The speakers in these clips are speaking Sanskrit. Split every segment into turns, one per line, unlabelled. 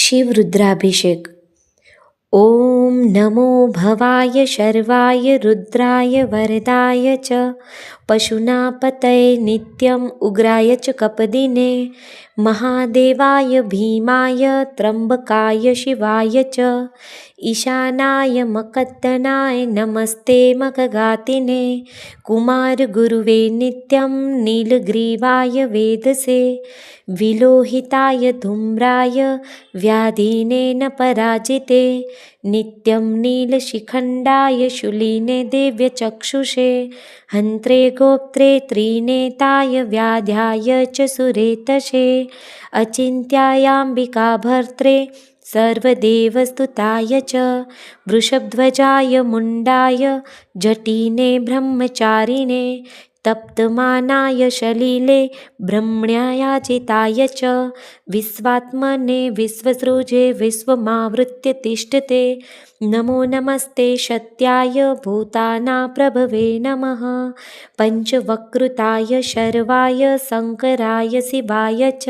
शिवरुद्राभिषेक। ॐ नमो भवाय शर्वाय रुद्राय वरदाय च पशुनापतये नित्यम् उग्राय च कपदिने महादेवाय भीमाय त्र्यम्बकाय शिवाय च ईशानाय मकद्दनाय नमस्ते मखघातिने कुमारगुरुवे नित्यं नीलग्रीवाय वेदसे विलोहिताय धूम्राय व्याधिनेन पराजिते नित्यं नीलशिखण्डाय शूलिने दिव्यचक्षुषे हन्त्रे गोप्त्रे त्रिनेताय व्याध्याय च सुरेतसे अचिन्त्यायाम्बिका भर्त्रे सर्वदेवस्तुताय च वृषभध्वजाय मुण्डाय जटिने ब्रह्मचारिणे तप्तमानाय सलिले ब्रह्मण्यायाजिताय च विश्वात्मने विश्वसृजे विश्वमावृत्य तिष्ठते नमो नमस्ते सत्याय भूतानाप्रभवे नमः पञ्चवक्त्राय शर्वाय शङ्कराय शिवाय च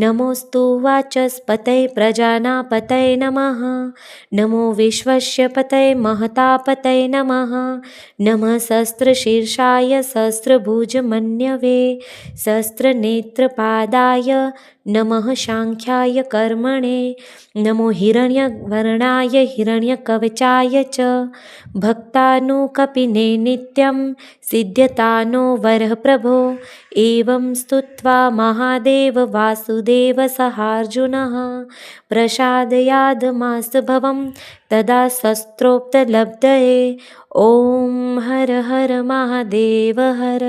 नमोऽस्तु वाचस्पतये प्रजानापतये नमः नमो विश्वस्य पतये महतापतये नमः नमः सहस्रशीर्षाय सहस्रभुजमन्यवे सहस्रनेत्रपादाय नमः सांख्याय कर्मणे नमो हिरण्यवर्णाय हिरण्यकवचाय च भक्तानुकपिने नित्यं सिद्ध्यतानो वरः प्रभो एवं स्तुत्वा महादेव वासुदेव सहार्जुनः प्रसादयादमास्तभवं तदा शस्त्रोक्तलब्धये ॐ हर हर महादेव हर।